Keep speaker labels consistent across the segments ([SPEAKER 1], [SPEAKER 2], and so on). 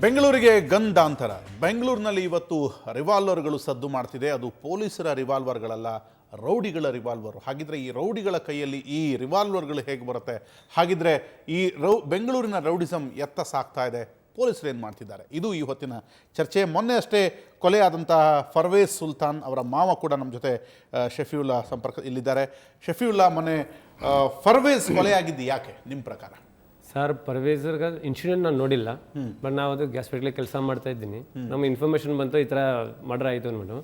[SPEAKER 1] ಬೆಂಗಳೂರಿಗೆ ಗಂಧಾಂತರ. ಬೆಂಗಳೂರಿನಲ್ಲಿ ಇವತ್ತು ರಿವಾಲ್ವರ್ಗಳು ಸದ್ದು ಮಾಡ್ತಿದೆ. ಅದು ಪೊಲೀಸರ ರಿವಾಲ್ವರ್ಗಳಲ್ಲ, ರೌಡಿಗಳ ರಿವಾಲ್ವರ್. ಹಾಗಿದ್ರೆ ಈ ರೌಡಿಗಳ ಕೈಯಲ್ಲಿ ಈ ರಿವಾಲ್ವರ್ಗಳು ಹೇಗೆ ಬರುತ್ತೆ? ಹಾಗಿದ್ರೆ ಈ ಬೆಂಗಳೂರಿನ ರೌಡಿಸಮ್ ಎತ್ತ ಸಾಗ್ತಾ ಇದೆ? ಪೊಲೀಸರು ಏನು ಮಾಡ್ತಿದ್ದಾರೆ? ಇದು ಈ ಹೊತ್ತಿನ ಚರ್ಚೆ. ಮೊನ್ನೆ ಅಷ್ಟೇ ಕೊಲೆಯಾದಂತಹ ಫರ್ವೇಜ್ ಸುಲ್ತಾನ್ ಅವರ ಮಾವ ಕೂಡ ನಮ್ಮ ಜೊತೆ ಶಫೀವುಲ್ಲಾ ಸಂಪರ್ಕ ಇಲ್ಲಿದ್ದಾರೆ. ಶಫೀವುಲ್ಲಾ, ಮೊನ್ನೆ ಫರ್ವೇಜ್ ಕೊಲೆಯಾಗಿದ್ದು ಯಾಕೆ ನಿಮ್ಮ ಪ್ರಕಾರ?
[SPEAKER 2] ಸರ್, ಪರ್ವೇಜ್ಗೆ ಇನ್ಸಿಡೆಂಟ್ ನಾನು ನೋಡಿಲ್ಲ, ಬಟ್ ನಾವು ಅದು ಗ್ಯಾಸ್ ಫ್ಯಾಕ್ಟ್ರಿ ಕೆಲಸ ಮಾಡ್ತಾ ಇದ್ದೀನಿ. ನಮ್ಗೆ ಇನ್ಫಾರ್ಮೇಷನ್ ಬಂತು ಈ ಥರ ಮರ್ಡರ್ ಆಯಿತು ಅಂದ್ಬಿಟ್ಟು.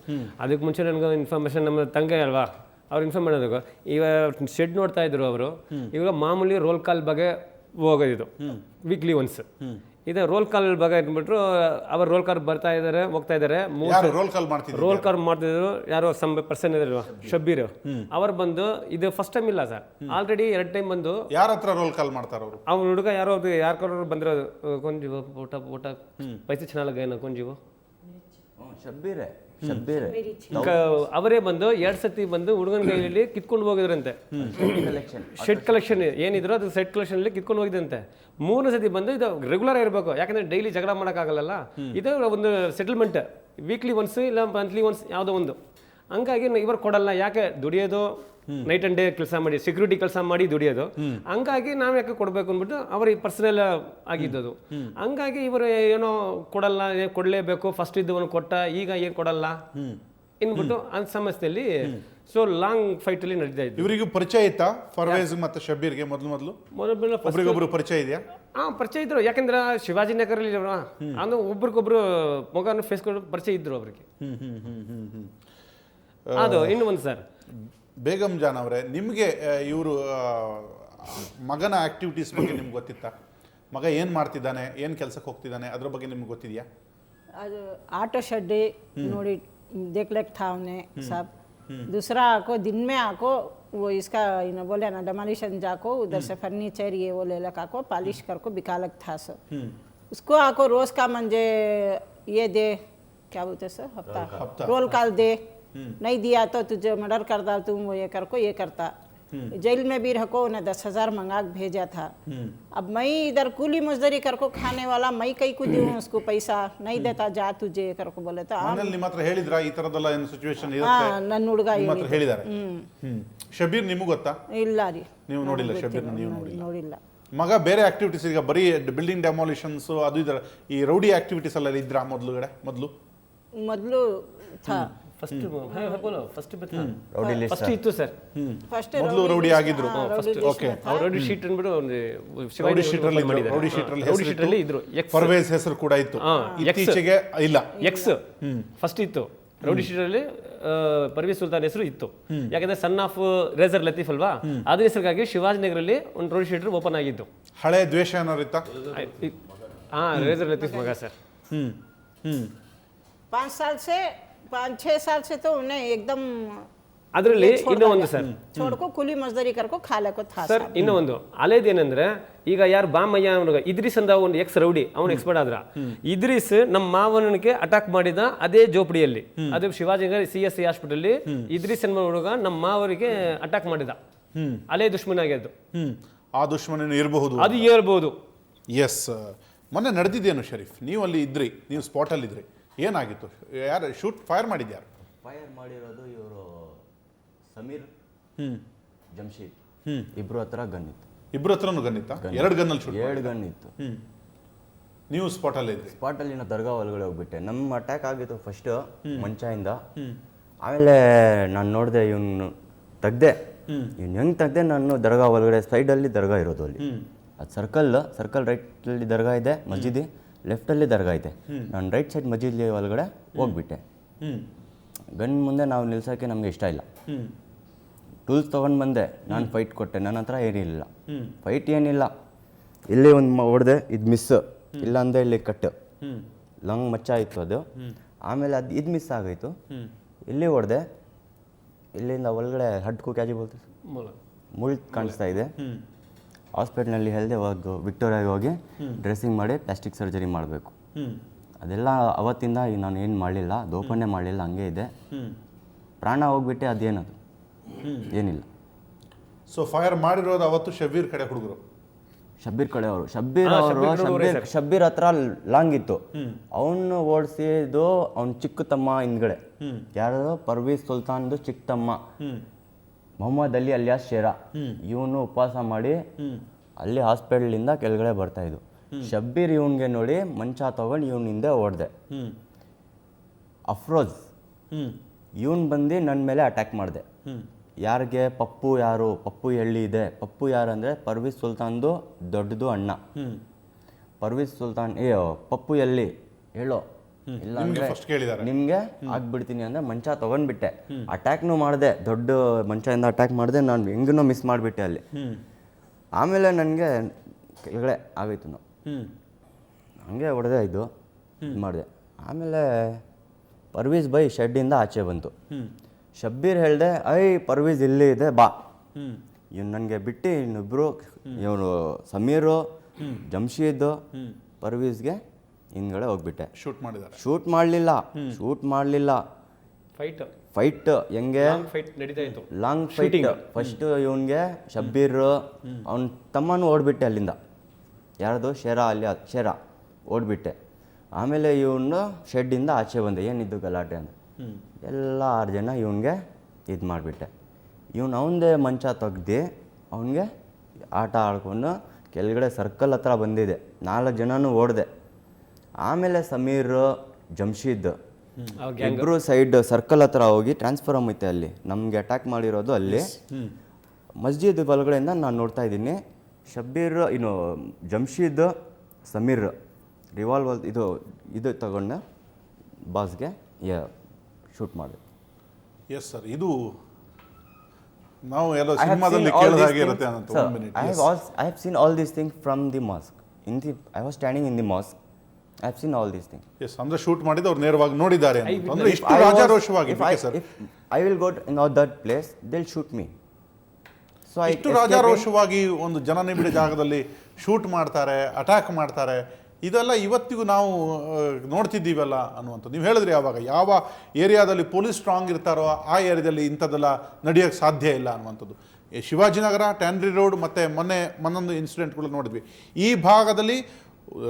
[SPEAKER 2] ಅದಕ್ಕೆ ಮುಂಚೆ ನನಗೆ ಇನ್ಫಾರ್ಮೇಷನ್ ನಮ್ಮ ತಂಗಿ ಅಲ್ವಾ, ಅವ್ರು ಇನ್ಫಾರ್ಮ್ ಮಾಡೋದಕ್ಕೆ ಇವಾಗ ಶೆಡ್ ನೋಡ್ತಾ ಇದ್ರು ಅವರು. ಇವಾಗ ಮಾಮೂಲಿ ರೋಲ್ ಕಾಲ್ ಬಗ್ಗೆ ಹೋಗೋದಿದು ವೀಕ್ಲಿ ಒನ್ಸ್. ಇದು ರೋಲ್ ಕಾಲ್ ಬಗ್ಗೆ ಅಂದ್ಬಿಟ್ರು. ಅವ್ರ ರೋಲ್ ಕಾಲ್ ಬರ್ತಾ ಇದ್ದಾರೆ, ಹೋಗ್ತಾ ಇದ್ದಾರೆ. ರೋಲ್ ಕಾಲ್ ಮಾಡ್ತಿದ್ರು ಯಾರೋ ಸಮ್ ಪರ್ಸನ್ ಇದ್ರು, ಶಬ್ಬೀರ್. ಅವ್ರು ಬಂದು ಇದು ಫಸ್ಟ್ ಟೈಮ್ ಇಲ್ಲ ಸರ್, ಆಲ್ರೆಡಿ 2 ಟೈಮ್ ಬಂದು.
[SPEAKER 1] ಯಾರ ಹತ್ರ ರೋಲ್ ಕಾಲ್ ಮಾಡ್ತಾರ ಅವರು?
[SPEAKER 2] ಅವ್ರ ಹುಡುಗ ಯಾರೋ ಯಾರು ಬಂದಿರೋದು, ಕೊಂಜಿವು ಊಟ ಪೈಸೆ ಚೆನ್ನಾಗ ಕೊಂಜಿವು
[SPEAKER 3] ಶಬ್ಬೀರೆ
[SPEAKER 2] ಅವರೇ ಬಂದು 2 ಸತಿ ಬಂದು ಹುಡುಗನ ಕೈಯಲ್ಲಿ ಕಿತ್ಕೊಂಡು ಹೋಗಿದ್ರಂತೆ. ಶೆಡ್ ಕಲೆಕ್ಷನ್ ಏನಿದ್ರು ಅದು ಸೆಟ್ ಕಲೆಕ್ಷನ್ ಅಲ್ಲಿ ಕಿತ್ಕೊಂಡು ಹೋಗಿದಂತೆ. 3 ಸತಿ ಬಂದು ಇದು ರೆಗ್ಯುಲರ್ ಇರಬೇಕು, ಯಾಕಂದ್ರೆ ಡೈಲಿ ಜಗಳ ಮಾಡೋಕ್ಕಾಗಲ್ಲ. ಇದು ಒಂದು ಸೆಟಲ್ಮೆಂಟ್ ವೀಕ್ಲಿ ಒನ್ಸ್ ಇಲ್ಲ ಮಂತ್ಲಿ ಒನ್ಸ್ ಯಾವುದೋ ಒಂದು. ಹಂಗಾಗಿ ಇವರು ಕೊಡಲ್ಲ. ಯಾಕೆ ದುಡಿಯೋದು ನೈಟ್ ಅಂಡ್ ಡೇ ಕೆಲಸ ಮಾಡಿ, ಸೆಕ್ಯೂರಿಟಿ ಕೆಲಸ ಮಾಡಿ ದುಡಿಯೋದು. ಹಂಗಾಗಿ ನಾವು ಯಾಕೆ ಕೊಡಬೇಕು ಅಂದ್ಬಿಟ್ಟು ಅವ್ರಿಗೆ ಪರ್ಸನಲ್ ಆಗಿದ್ದದು. ಹಂಗಾಗಿ ಇವರು ಏನೋ ಕೊಡಲ್ಲ, ಕೊಡಲೇಬೇಕು, ಫಸ್ಟ್ ಇದ್ದವನು ಕೊಟ್ಟ, ಈಗ ಏನು ಕೊಡಲ್ಲ ಇನ್ಬಿಟ್ಟು ಆ ಸಮಸ್ಯೆಯಲ್ಲಿ ಸೊ ಲಾಂಗ್ ಫೈಟ್ ಅಲ್ಲಿ ನಡೀತಾ ಇತ್ತು.
[SPEAKER 1] ಇವರಿಗೂ ಪರಿಚಯ ಇತ್ತಾ ಫರ್ವೇಜ್ ಮತ್ತು ಶಬ್ಬೀರ್ಗೆ? ಮೊದಲು ಪರಿಚಯ ಇದೆಯಾ?
[SPEAKER 2] ಪರಿಚಯ ಇದ್ರು. ಯಾಕಂದ್ರೆ ಶಿವಾಜಿನಗರಲ್ಲಿ ಅಂದ್ರೆ ಒಬ್ರಿಗೊಬ್ರು ಮಗನ ಫೇಸ್ ಕೊಟ್ಟು ಪರಿಚಯ ಇದ್ರು ಅವ್ರಿಗೆ. ಅದು ಇನ್ನು ಒಂದು ಸರ್,
[SPEAKER 1] ಬೇಗಂ ಜಾನ್ ಅವರೇ, ನಿಮಗೆ ಇವರು ಮಗನ ಆಕ್ಟಿವಿಟೀಸ್ ಬಗ್ಗೆ ನಿಮ್ಗೆ ಗೊತ್ತಿತ್ತಾ? ಮಗ ಏನು ಮಾಡ್ತಿದ್ದಾನೆ, ಏನು ಕೆಲಸಕ್ಕೆ ಹೋಗ್ತಿದ್ದಾನೆ, ಅದ್ರ ಬಗ್ಗೆ ನಿಮ್ಗೆ ಗೊತ್ತಿದೆಯಾ?
[SPEAKER 4] ಅದು ಆಟೋ ಶೆಡ್ಡಿ ನೋಡಿ देखलेक था उन्हें सब. दूसरा आको दिन में आको वो इसका इन्हें बोले ना डेमोलिशन जाको उधर से फर्नीचर ये वो ले लगा को पॉलिश कर को बिकालक था सो. उसको आको रोज का मंजे ये दे, क्या बोलते सर, हफ्ता रोल काल दे. नहीं दिया तो तुझे मर्डर कर दा, तुम वो ये कर को ये करता. जेल में भी रखो, उन्हें 10,000 मंगा भेजा था. अब मैं इधर कूली मजदूरी कर को खाने वाला मैं कई को दूं उसको पैसा नहीं देता, जा तुझे कर को बोले. तो
[SPEAKER 1] ನಿಮ್ಮ ಹತ್ರ ಹೇಳಿದ್ರಾ ಈ ತರದೆಲ್ಲ ಏನು ಸಿಚುವೇಶನ್ ಇರುತ್ತೆ?
[SPEAKER 4] ನನ್ನ ಹುಡುಗ
[SPEAKER 1] ನಿಮ್ಮ ಹತ್ರ ಹೇಳಿದ್ದಾರೆ. ಶಬ್ಬೀರ್ ನಿಮಗೆ ಗೊತ್ತಾ?
[SPEAKER 4] ಇಲ್ಲ ರೀ,
[SPEAKER 1] ನೀವು ನೋಡಿಲ್ಲ ಶಬ್ಬೀರ್ನ? ನೀವು
[SPEAKER 4] ನೋಡಿಲ್ಲ.
[SPEAKER 1] ಮಗ ಬೇರೆ ಆಕ್ಟಿವಿಟೀಸ್, ಈಗ ಬರೀ ಬಿಲ್ಡಿಂಗ್ ಡೆಮಾಲಿಷನ್ಸ್ ಅದು ಇದರ ಈ ರೌಡಿ ಆಕ್ಟಿವಿಟೀಸ್ ಎಲ್ಲ ಇದ್ರಾ ಮೊದಲು
[SPEAKER 4] ಥಾ
[SPEAKER 2] ಫಸ್ಟ್ ಇತ್ತು ಸರ್.
[SPEAKER 1] ಮೊದಲು ರೌಡಿ ಆಗಿದ್ರು. ಓಕೆ,
[SPEAKER 2] ರೌಡಿ ಶೀಟ್ ಅಂದ್ಬಿಟ್ಟು ಒಂದು
[SPEAKER 1] ರೌಡಿ ಶೀಟ್ರಲ್ಲಿ
[SPEAKER 2] ಇದ್ರು.
[SPEAKER 1] ಫರ್ವೇಜ್ ಹೆಸರು ಕೂಡ ಇತ್ತು, ಇತ್ತೀಚೆಗೆ ಇಲ್ಲ.
[SPEAKER 2] ಎಕ್ಸ್ ಫಸ್ಟ್ ಇತ್ತು ರೌಡಿ ಶೀಟ್ ಅಲ್ಲಿ. ಪರ್ವೇಜ್ ಸುಲ್ತಾನ್ ಹೆಸರು ಇತ್ತು, ಯಾಕಂದ್ರೆ ಸನ್ ಆಫ್ ರೇಜರ್ ಲತೀಫ್ ಅಲ್ವಾ, ಅದ್ರ ಹೆಸರಿಗಾಗಿ ಶಿವಾಜಿನಗರಲ್ಲಿ ಒಂದು ರೌಡಿ ಶೀಟರ್ ಓಪನ್ ಆಗಿದ್ದು.
[SPEAKER 1] ಹಳೆ ದ್ವೇಷ ಏನಾರು ಇತ್ತಾ?
[SPEAKER 2] ರೇಜರ್ ಲತೀಫ್ ಮಗ ಸರ್.
[SPEAKER 4] 5-6 साल से तो उन्हें एकदम
[SPEAKER 2] ಅದರಲ್ಲಿ ಇನ್ನೂ ಒಂದು ಸರ್,
[SPEAKER 4] छोड़को ಕೂಲಿ ಮಜದೂರಿ ಕರ್ಕೋ ಖಾಲೆಕೋ ಥಾ
[SPEAKER 2] ಸರ್. ಇನ್ನೂ ಒಂದು ಹಳೇದೇನೆಂದ್ರೆ, ಈಗ ಯಾರು ಬಾಮಯ್ಯ ಅವನಿಗೆ ಇದ್ರೀಸ್ ಅಂದ ಒಂದು ಎಕ್ಸ್ ರೌಡಿ, ಅವನು ಎಕ್ಸ್ಪರ್ಟ್ ಆದ್ರ. ಇದ್ರೀಸ್ ನಮ್ಮ ಮಾವನಿಗೆ ಅಟ್ಯಾಕ್ ಮಾಡಿದ ಅದೇ ಜೋಪಡಿಯಲ್ಲಿ, ಅದು ಶಿವಾಜಿನಗರ CSI ಹಾಸ್ಪಿಟಲ್. ಇದ್ರೀಸ್ ಅನ್ನೋ ಹುಡುಗ ನಮ್ಮ ಮಾವರಿಗೆ ಅಟ್ಯಾಕ್ ಮಾಡಿದ, ಅಲ್ಲೇ ದುಶ್ಮನ್ ಆಗ್ಯದ್ದು.
[SPEAKER 1] ಆ ದುಶ್ಮನ ಇರಬಹುದು,
[SPEAKER 2] ಅದು ಇರಬಹುದು.
[SPEAKER 1] ಎಸ್, ಮೊನ್ನೆ ನಡೆದಿದ್ದೇನು ಶರೀಫ್? ನೀವು ಅಲ್ಲಿ ಇದ್ರಿ, ನೀವು ಸ್ಪಾಟಲ್ಲಿ ಇದ್ರಿ, ಏನಾಗಿತ್ತು? ಯಾರು ಫೈರ್ ಮಾಡಿದ್ಯಾರು?
[SPEAKER 3] ಫೈರ್ ಮಾಡಿರೋದು ಇವರು ಸಮೀರ್, ಜಮ್ಶೀದ್. ಇಬ್ರು ಹತ್ರ ಗನ್ ಇತ್ತು.
[SPEAKER 1] ಇಬ್ರು ಹತ್ರನೂ ಗನ್ ಇತ್ತಾ? 2 ಗನ್ನಲ್ಲಿ ಶೂಟ್?
[SPEAKER 3] 2 ಗನ್ ಇತ್ತು.
[SPEAKER 1] ನೀವು ಸ್ಪಾಟಲ್ಲಿ ಇದ್ರಿ?
[SPEAKER 3] ಸ್ಪಾಟಲ್ಲಿ ನಾ ದರ್ಗಾ ಒಳಗಡೆ ಹೋಗ್ಬಿಟ್ಟೆ. ನಮ್ಮ ಅಟ್ಯಾಕ್ ಆಗಿತ್ತು ಫಸ್ಟ್ ಮಂಚದಿಂದ. ಆಮೇಲೆ ನಾನು ನೋಡಿದೆ, ಇವನು ತೆಗ್ದೆ. ಇವ್ನು ಹೆಂಗೆ ತೆಗ್ದೆ, ನಾನು ದರ್ಗಾ ಒಳಗಡೆ ಸೈಡಲ್ಲಿ ದರ್ಗಾ ಇರೋದು. ಅಲ್ಲಿ ಅದು ಸರ್ಕಲ್ ರೈಟಲ್ಲಿ ದರ್ಗಾ ಇದೆ, ಮಸ್ಜಿದಿ ಲೆಫ್ಟಲ್ಲಿ ದರ್ಗಾ ಇದೆ. ನಾನು ರೈಟ್ ಸೈಡ್ ಮಸ್ಜಿದ್ ಒಳಗಡೆ ಹೋಗ್ಬಿಟ್ಟೆ. ಗನ್ ಮುಂದೆ ನಾವು ನಿಲ್ಸೋಕ್ಕೆ ನಮಗೆ ಇಷ್ಟ ಇಲ್ಲ. ಟೂಲ್ಸ್ ತೊಗೊಂಡು ಬಂದೆ, ನಾನು ಫೈಟ್ ಕೊಟ್ಟೆ. ನನ್ನ ಹತ್ರ ಏನಿಲ್ಲ, ಫೈಟ್ ಏನಿಲ್ಲ. ಇಲ್ಲಿ ಒಂದು ಹೊಡೆದೆ, ಇದು ಮಿಸ್. ಇಲ್ಲ ಅಂದರೆ ಇಲ್ಲಿ ಕಟ್ಟು ಲಾಂಗ್ ಮಚ್ಚ ಆಯಿತು ಅದು. ಆಮೇಲೆ ಇದು ಮಿಸ್ ಆಗೋಯ್ತು. ಇಲ್ಲಿ ಹೊಡೆದೆ, ಇಲ್ಲಿಂದ ಒಳಗಡೆ ಹಡ್ಕು ಕ್ಯಾಜಿ ಬೋಲ್ತು ಮುಳ್ಳು ಕಾಣಿಸ್ತಾ ಇದೆ. ಹಾಸ್ಪಿಟ್ಲಲ್ಲಿ ಹೆಲ್ದೆ ಹೋಗಿ ವಿಕ್ಟೋರಿಯಾಗೆ ಹೋಗಿ ಡ್ರೆಸ್ಸಿಂಗ್ ಮಾಡಿ ಪ್ಲಾಸ್ಟಿಕ್ ಸರ್ಜರಿ ಮಾಡಬೇಕು. ಅದೆಲ್ಲ ಅವತ್ತಿಂದ ನಾನು ಏನು ಮಾಡಲಿಲ್ಲ, ದೋಪನ್ನೇ ಮಾಡಲಿಲ್ಲ, ಹಂಗೆ ಇದೆ. ಪ್ರಾಣ ಹೋಗ್ಬಿಟ್ಟೆ, ಅದೇನದು ಏನಿಲ್ಲ.
[SPEAKER 1] ಸೊ ಫೈರ್ ಮಾಡಿರೋದು ಅವತ್ತು ಶಬ್ಬೀರ್ ಕಡೆ ಹುಡುಗರು?
[SPEAKER 3] ಶಬ್ಬೀರ್ ಕಡೆ ಅವರು ಶಬ್ಬೀರ್ ಹತ್ರ ಲಾಂಗ್ ಇತ್ತು, ಅವನು ಓಡಿಸಿದ್ದು ಅವ್ನ ಚಿಕ್ಕ ತಮ್ಮ ಹಿಂದ್ಗಡೆ, ಯಾರು ಪರ್ವೀಸ್ ಸುಲ್ತಾನ್ದು ಚಿಕ್ಕ ತಮ್ಮ ಮೊಹಮ್ಮದ್ ಅಲಿ ಅಲಿಯಾಸ್ ಶೇರಾ, ಇವನು ಉಪವಾಸ ಮಾಡಿ ಅಲ್ಲಿ ಹಾಸ್ಪಿಟಲಿಂದ ಕೆಳಗಡೆ ಬರ್ತಾ ಇದ್ದು. ಶಬ್ಬೀರ್ ಇವನ್ಗೆ ನೋಡಿ ಮಂಚ ತಗೊಂಡು ಇವನ್ ಹಿಂದೆ ಓಡ್ದೆ. ಅಫ್ರೋಜ್ ಇವನ್ ಬಂದು ನನ್ನ ಮೇಲೆ ಅಟ್ಯಾಕ್ ಮಾಡಿದೆ. ಯಾರಿಗೆ? ಪಪ್ಪು ಯಾರು? ಪಪ್ಪು ಎಳ್ಳಿ ಇದೆ. ಪಪ್ಪು ಯಾರು ಅಂದರೆ ಪರ್ವೀಸ್ ಸುಲ್ತಾನ್ದು ದೊಡ್ಡದು ಅಣ್ಣ. ಪರ್ವೀಸ್ ಸುಲ್ತಾನ್ ಪಪ್ಪು ಎಲ್ಲಿ ಹೇಳೋ, ಇಲ್ಲ ಅಂದರೆ ನಿಮಗೆ ಆಗ್ಬಿಡ್ತೀನಿ ಅಂದರೆ ಮಂಚ ತೊಗೊಂಡ್ಬಿಟ್ಟೆ. ಅಟ್ಯಾಕ್ನು ಮಾಡಿದೆ, ದೊಡ್ಡ ಮಂಚದಿಂದ ಅಟ್ಯಾಕ್ ಮಾಡಿದೆ. ನಾನು ಹೆಂಗೂ ಮಿಸ್ ಮಾಡಿಬಿಟ್ಟೆ ಅಲ್ಲಿ. ಆಮೇಲೆ ನನಗೆ ಕೆಳಗಡೆ ಆಗೋಯ್ತು, ನಾವು ಹಂಗೆ ಹೊಡೆದೇ ಇದು ಮಾಡಿದೆ. ಆಮೇಲೆ ಪರ್ವೀಸ್ ಬೈ ಶೆಡ್ಡಿಂದ ಆಚೆ ಬಂತು. ಶಬ್ಬೀರ್ ಹೇಳ್ದೆ, ಪರ್ವೀಸ್ ಇಲ್ಲಿ ಇದೆ ಬಾ. ಇವ್ನು ನನಗೆ ಬಿಟ್ಟು ಇನ್ನಿಬ್ರು, ಇವನು ಸಮೀರು, ಜಮ್ಶೀದ್, ಪರ್ವೀಸ್ಗೆ ಹಿಂದ್ಗಡೆ ಹೋಗ್ಬಿಟ್ಟೆ. ಶೂಟ್ ಮಾಡಲಿಲ್ಲ. ಫೈಟ್ ಹೆಂಗೆ? Long fight. ಫಸ್ಟ್ ಇವನ್ಗೆ ಶಬ್ಬೀರ್ ಅವನ ತಮ್ಮನೂ ಓಡ್ಬಿಟ್ಟೆ ಅಲ್ಲಿಂದ. ಯಾರ್ದು? ಶೇರಾ ಓಡ್ಬಿಟ್ಟೆ. ಆಮೇಲೆ ಇವನು ಶೆಡ್ಡಿಂದ ಆಚೆ ಬಂದೆ. ಏನಿದ್ದು ಗಲಾಟೆ ಅಂತ ಎಲ್ಲ 6 ಜನ ಇವನಿಗೆ ಇದು ಮಾಡಿಬಿಟ್ಟೆ. ಅವನದೇ ಮಂಚ ತೆಗ್ದು ಅವನಿಗೆ ಆಟ ಆಡ್ಕೊಂಡು ಕೆಳಗಡೆ ಸರ್ಕಲ್ ಹತ್ರ ಬಂದಿದೆ. 4 ಜನನೂ ಓಡಿದೆ. ಆಮೇಲೆ ಸಮೀರ್, ಜಮ್ಶೀದ್ ಇಬ್ಬರು ಸೈಡ್ ಸರ್ಕಲ್ ಹತ್ರ ಹೋಗಿ ಟ್ರಾನ್ಸ್ಫಾರ್ಮ್ ಐತೆ ಅಲ್ಲಿ, ನಮಗೆ ಅಟ್ಯಾಕ್ ಮಾಡಿರೋದು ಅಲ್ಲಿ. ಮಸ್ಜಿದ್ ಬಲಗಡೆಯಿಂದ ನಾನು ನೋಡ್ತಾ ಇದ್ದೀನಿ. ಶಬ್ಬೀರ್ ಜಮ್ಶೀದ್, ಸಮೀರ್ ರಿವಾಲ್ವರ್ ಇದು ತಗೊಂಡು ಬಾಸ್ಗೆ ಶೂಟ್ ಮಾಡಿದೆ.
[SPEAKER 1] ಎಸ್ ಸರ್, ಇದು ನಾವು ಎಲ್ಲ ಸಿನಿಮಾದಲ್ಲಿ ಕೇಳಿದ ಹಾಗೆ ಇರುತ್ತೆ.
[SPEAKER 3] I have seen all these things from the mosque. I was standing in the mosque. I have seen all these things.
[SPEAKER 1] Yes, ಅಂದ್ರೆ ಶೂಟ್ ಮಾಡಿದ್ದು ಅವ್ರು ನೇರವಾಗಿ ನೋಡಿದ್ದಾರೆ ಅಂದ್ರೆ ಇಷ್ಟು ರಾಜಾರೋಷವಾಗಿ.
[SPEAKER 3] If I will go in that place, they'll shoot me. So
[SPEAKER 1] ಇಷ್ಟು ರಾಜಾರೋಷವಾಗಿ ಒಂದು ಜನನಿಬಿಡ ಜಾಗದಲ್ಲಿ ಶೂಟ್ ಮಾಡ್ತಾರೆ, ಅಟ್ಯಾಕ್ ಮಾಡ್ತಾರೆ, ಇದೆಲ್ಲ ಇವತ್ತಿಗೂ ನಾವು ನೋಡ್ತಿದ್ದೀವಲ್ಲ ಅನ್ನುವಂಥದ್ದು. ನೀವು ಹೇಳಿದ್ರಿ ಯಾವಾಗ ಯಾವ ಏರಿಯಾದಲ್ಲಿ ಪೊಲೀಸ್ ಸ್ಟ್ರಾಂಗ್ ಇರ್ತಾರೋ ಆ ಏರಿಯಾದಲ್ಲಿ ಇಂಥದ್ದೆಲ್ಲ ನಡೆಯೋಕ್ಕೆ ಸಾಧ್ಯ ಇಲ್ಲ ಅನ್ನುವಂಥದ್ದು. ಶಿವಾಜಿನಗರ, ಟ್ಯಾನ್ರಿ ರೋಡ್ ಮತ್ತು ಮೊನ್ನೊಂದು ಇನ್ಸಿಡೆಂಟ್ಗಳು ನೋಡಿದ್ವಿ. ಈ ಭಾಗದಲ್ಲಿ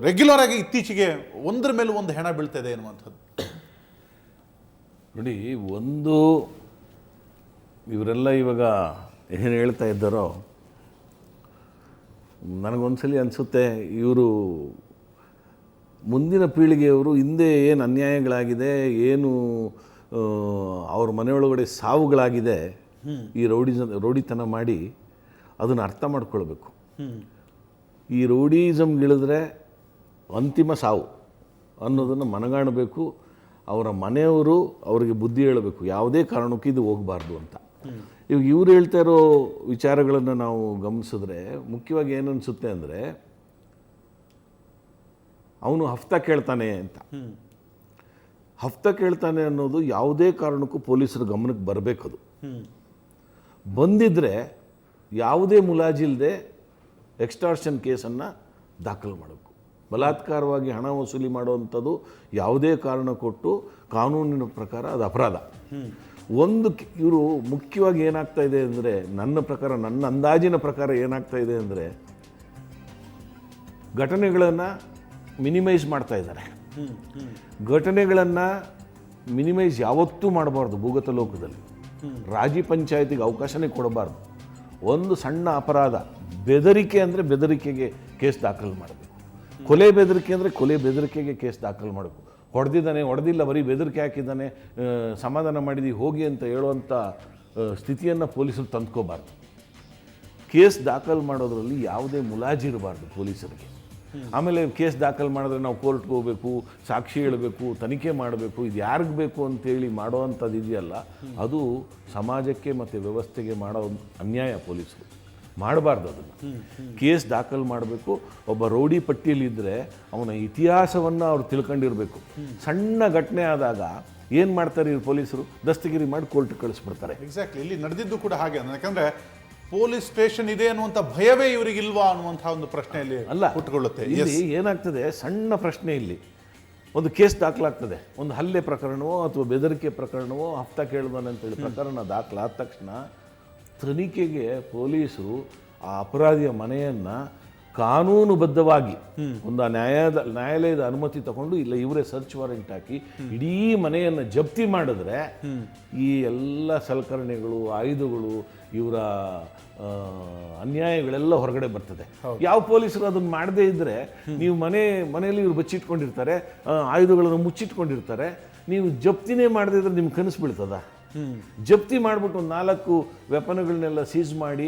[SPEAKER 1] ರೆಗ್ಯುಲರ್ ಆಗಿ ಇತ್ತೀಚೆಗೆ ಒಂದ್ರ ಮೇಲೆ ಒಂದು ಹೆಣ ಬೀಳ್ತಿದೆ ಅನ್ನುವಂಥದ್ದು.
[SPEAKER 5] ನೋಡಿ, ಒಂದು ಇವರೆಲ್ಲ ಇವಾಗ ಏನು ಹೇಳ್ತಾ ಇದ್ದಾರೋ ನನಗೊಂದ್ಸಲಿ ಅನಿಸುತ್ತೆ, ಇವರು ಮುಂದಿನ ಪೀಳಿಗೆಯವರು ಹಿಂದೆ ಏನು ಅನ್ಯಾಯಗಳಾಗಿದೆ, ಏನು ಅವ್ರ ಮನೆಯೊಳಗಡೆ ಸಾವುಗಳಾಗಿದೆ, ಈ ರೌಡಿತನ ಮಾಡಿ ಅದನ್ನು ಅರ್ಥ ಮಾಡ್ಕೊಳ್ಬೇಕು. ಈ ರೌಡಿಸಮ್ಗಿಳಿದ್ರೆ ಅಂತಿಮ ಸಾವು ಅನ್ನೋದನ್ನು ಮನಗಾಣಬೇಕು. ಅವರ ಮನೆಯವರು ಅವರಿಗೆ ಬುದ್ಧಿ ಹೇಳಬೇಕು, ಯಾವುದೇ ಕಾರಣಕ್ಕೂ ಇದು ಹೋಗಬಾರ್ದು ಅಂತ. ಇವಾಗ ಇವ್ರು ಹೇಳ್ತಾ ಇರೋ ವಿಚಾರಗಳನ್ನು ನಾವು ಗಮನಿಸಿದ್ರೆ ಮುಖ್ಯವಾಗಿ ಏನು ಅನಿಸುತ್ತೆ ಅಂದರೆ, ಅವನು ಹಫ್ತಾ ಕೇಳ್ತಾನೆ ಅಂತ. ಹಫ್ತಾ ಕೇಳ್ತಾನೆ ಅನ್ನೋದು ಯಾವುದೇ ಕಾರಣಕ್ಕೂ ಪೊಲೀಸರ ಗಮನಕ್ಕೆ ಬರಬೇಕದು. ಬಂದಿದ್ದರೆ ಯಾವುದೇ ಮುಲಾಜಿಲ್ಲದೆ ಎಕ್ಸ್ಟಾರ್ಷನ್ ಕೇಸನ್ನು ದಾಖಲು ಮಾಡಬೇಕು. ಬಲಾತ್ಕಾರವಾಗಿ ಹಣ ವಸೂಲಿ ಮಾಡುವಂಥದ್ದು ಯಾವುದೇ ಕಾರಣ ಕೊಟ್ಟು ಕಾನೂನಿನ ಪ್ರಕಾರ ಅದು ಅಪರಾಧ. ಇವರು ಮುಖ್ಯವಾಗಿ ಏನಾಗ್ತಾ ಇದೆ ಅಂದರೆ, ನನ್ನ ಅಂದಾಜಿನ ಪ್ರಕಾರ ಏನಾಗ್ತಾ ಇದೆ ಅಂದರೆ, ಘಟನೆಗಳನ್ನು ಮಿನಿಮೈಸ್ ಮಾಡ್ತಾ ಇದ್ದಾರೆ. ಘಟನೆಗಳನ್ನು ಮಿನಿಮೈಸ್ ಯಾವತ್ತೂ ಮಾಡಬಾರ್ದು. ಭೂಗತ ಲೋಕದಲ್ಲಿ ರಾಜಿ ಪಂಚಾಯತಿಗೆ ಅವಕಾಶನೇ ಕೊಡಬಾರ್ದು. ಒಂದು ಸಣ್ಣ ಅಪರಾಧ, ಬೆದರಿಕೆ ಅಂದರೆ ಬೆದರಿಕೆಗೆ ಕೇಸ್ ದಾಖಲು ಮಾಡಬೇಕು. ಕೊಲೆ ಬೆದರಿಕೆ ಅಂದರೆ ಕೊಲೆ ಬೆದರಿಕೆಗೆ ಕೇಸ್ ದಾಖಲು ಮಾಡಬೇಕು. ಹೊಡೆದಿಲ್ಲ, ಬರೀ ಬೆದರಿಕೆ ಹಾಕಿದ್ದಾನೆ, ಸಮಾಧಾನ ಮಾಡಿದಿ ಹೋಗಿ ಅಂತ ಹೇಳುವಂಥ ಸ್ಥಿತಿಯನ್ನು ಪೊಲೀಸರು ತಂದ್ಕೋಬಾರ್ದು. ಕೇಸ್ ದಾಖಲು ಮಾಡೋದ್ರಲ್ಲಿ ಯಾವುದೇ ಮುಲಾಜಿರಬಾರ್ದು ಪೊಲೀಸರಿಗೆ. ಆಮೇಲೆ ಕೇಸ್ ದಾಖಲು ಮಾಡಿದ್ರೆ ನಾವು ಕೋರ್ಟ್ಗೆ ಹೋಗಬೇಕು, ಸಾಕ್ಷಿ ಹೇಳಬೇಕು, ತನಿಖೆ ಮಾಡಬೇಕು, ಇದು ಯಾರಿಗೆ ಬೇಕು ಅಂತೇಳಿ ಮಾಡೋವಂಥದ್ದು ಇದೆಯಲ್ಲ, ಅದು ಸಮಾಜಕ್ಕೆ ಮತ್ತು ವ್ಯವಸ್ಥೆಗೆ ಮಾಡೋ ಅನ್ಯಾಯ. ಪೊಲೀಸರು ಮಾಡಬಾರ್ದು ಅದನ್ನು. ಕೇಸ್ ದಾಖಲು ಮಾಡಬೇಕು. ಒಬ್ಬ ರೌಡಿ ಪಟ್ಟಿಯಲ್ಲಿದ್ದರೆ ಅವನ ಇತಿಹಾಸವನ್ನು ಅವ್ರು ತಿಳ್ಕೊಂಡಿರಬೇಕು. ಸಣ್ಣ ಘಟನೆ ಆದಾಗ ಏನು ಮಾಡ್ತಾರೆ ಇವ್ರು ಪೊಲೀಸರು? ದಸ್ತಗಿರಿ ಮಾಡಿ ಕೋರ್ಟ್ಗೆ ಕಳಿಸ್ಬಿಡ್ತಾರೆ.
[SPEAKER 1] ಎಕ್ಸಾಕ್ಟ್ಲಿ, ಇಲ್ಲಿ ನಡೆದಿದ್ದು ಕೂಡ ಹಾಗೆ. ಯಾಕಂದರೆ ಪೊಲೀಸ್ ಸ್ಟೇಷನ್ ಇದೆ ಅನ್ನುವಂಥ ಭಯವೇ ಇವರಿಗಿಲ್ವಾ ಅನ್ನುವಂಥ ಒಂದು ಪ್ರಶ್ನೆಯಲ್ಲಿ ಹುಟ್ಟುಕೊಳ್ಳುತ್ತೆ.
[SPEAKER 5] ಇಲ್ಲಿ ಏನಾಗ್ತದೆ, ಸಣ್ಣ ಪ್ರಶ್ನೆ, ಇಲ್ಲಿ ಒಂದು ಕೇಸ್ ದಾಖಲಾಗ್ತದೆ, ಒಂದು ಹಲ್ಲೆ ಪ್ರಕರಣವೋ ಅಥವಾ ಬೆದರಿಕೆ ಪ್ರಕರಣವೋ, ಹಫ್ತಾ ಕೇಳಿದಾನೆ ಅಂತೇಳಿ ಪ್ರಕರಣ ದಾಖಲಾದ ತಕ್ಷಣ ತನಿಖೆಗೆ ಪೊಲೀಸರು ಆ ಅಪರಾಧಿಯ ಮನೆಯನ್ನು ಕಾನೂನುಬದ್ಧವಾಗಿ ಒಂದು ನ್ಯಾಯಾಲಯದ ಅನುಮತಿ ತಗೊಂಡು ಇಲ್ಲ ಇವರೇ ಸರ್ಚ್ ವಾರೆಂಟ್ ಹಾಕಿ ಇಡೀ ಮನೆಯನ್ನು ಜಪ್ತಿ ಮಾಡಿದ್ರೆ ಈ ಎಲ್ಲ ಸಲಕರಣೆಗಳು ಆಯುಧಗಳು ಇವರ ಅನ್ಯಾಯಗಳೆಲ್ಲ ಹೊರಗಡೆ ಬರ್ತದೆ. ಯಾವ ಪೊಲೀಸರು ಅದನ್ನ ಮಾಡದೇ ಇದ್ರೆ ನೀವು ಮನೆಯಲ್ಲಿ ಇವ್ರು ಬಚ್ಚಿಟ್ಕೊಂಡಿರ್ತಾರೆ, ಆಯುಧಗಳನ್ನು ಮುಚ್ಚಿಟ್ಕೊಂಡಿರ್ತಾರೆ, ನೀವು ಜಪ್ತಿನೇ ಮಾಡದೇ ಇದ್ರೆ ನಿಮ್ಗೆ ಕನಸು ಬೀಳ್ತದ? ಜಪ್ತಿ ಮಾಡಿಬಿಟ್ಟು 4 ವೆಪನ್ಗಳನ್ನೆಲ್ಲ ಸೀಸ್ ಮಾಡಿ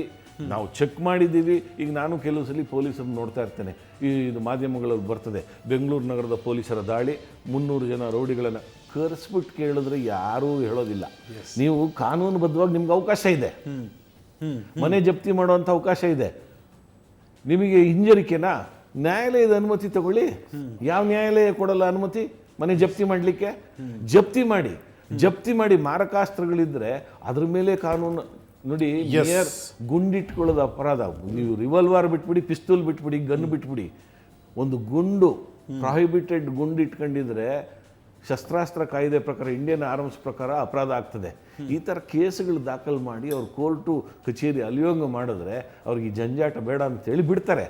[SPEAKER 5] ನಾವು ಚೆಕ್ ಮಾಡಿದ್ದೀವಿ. ಈಗ ನಾನು ಕೆಲವು ಸಲ ಪೊಲೀಸರನ್ನು ನೋಡ್ತಾ ಇರ್ತೇನೆ, ಇದು ಮಾಧ್ಯಮಗಳಲ್ಲಿ ಬರ್ತದೆ, ಬೆಂಗಳೂರು ನಗರದ ಪೊಲೀಸರ ದಾಳಿ, 300 ಜನ ರೌಡಿಗಳನ್ನು ಕರೆಸ್ಬಿಟ್ಟು ಕೇಳಿದ್ರೆ ಯಾರೂ ಹೇಳೋದಿಲ್ಲ. ನೀವು ಕಾನೂನುಬದ್ಧವಾಗಿ ನಿಮ್ಗೆ ಅವಕಾಶ ಇದೆ, ಮನೆ ಜಪ್ತಿ ಮಾಡುವಂಥ ಅವಕಾಶ ಇದೆ. ನಿಮಗೆ ಹಿಂಜರಿಕೆನಾ? ನ್ಯಾಯಾಲಯದ ಅನುಮತಿ ತಗೊಳ್ಳಿ. ಯಾವ ನ್ಯಾಯಾಲಯ ಕೊಡಲ್ಲ ಅನುಮತಿ ಮನೆ ಜಪ್ತಿ ಮಾಡಲಿಕ್ಕೆ? ಜಪ್ತಿ ಮಾಡಿ ಮಾರಕಾಸ್ತ್ರಗಳಿದ್ರೆ ಅದ್ರ ಮೇಲೆ ಕಾನೂನು ನೋಡಿ. ಗುಂಡಿಟ್ಕೊಳ್ಳೋದು ಅಪರಾಧ. ನೀವು ರಿವಾಲ್ವರ್ ಬಿಟ್ಬಿಡಿ, ಪಿಸ್ತೂಲ್ ಬಿಟ್ಬಿಡಿ, ಗನ್ ಬಿಟ್ಬಿಡಿ, ಒಂದು ಗುಂಡು ಪ್ರಾಹಿಬಿಟೆಡ್ ಗುಂಡು ಇಟ್ಕೊಂಡಿದ್ರೆ ಶಸ್ತ್ರಾಸ್ತ್ರ ಕಾಯ್ದೆ ಪ್ರಕಾರ, ಇಂಡಿಯನ್ ಆರ್ಮ್ಸ್ ಪ್ರಕಾರ ಅಪರಾಧ ಆಗ್ತದೆ. ಈ ಥರ ಕೇಸುಗಳು ದಾಖಲು ಮಾಡಿ ಅವ್ರು ಕೋರ್ಟು ಕಚೇರಿ ಅಲಿಯೋಂಗ ಮಾಡಿದ್ರೆ ಅವ್ರಿಗೆ ಜಂಜಾಟ ಬೇಡ ಅಂತೇಳಿ ಬಿಡ್ತಾರೆ.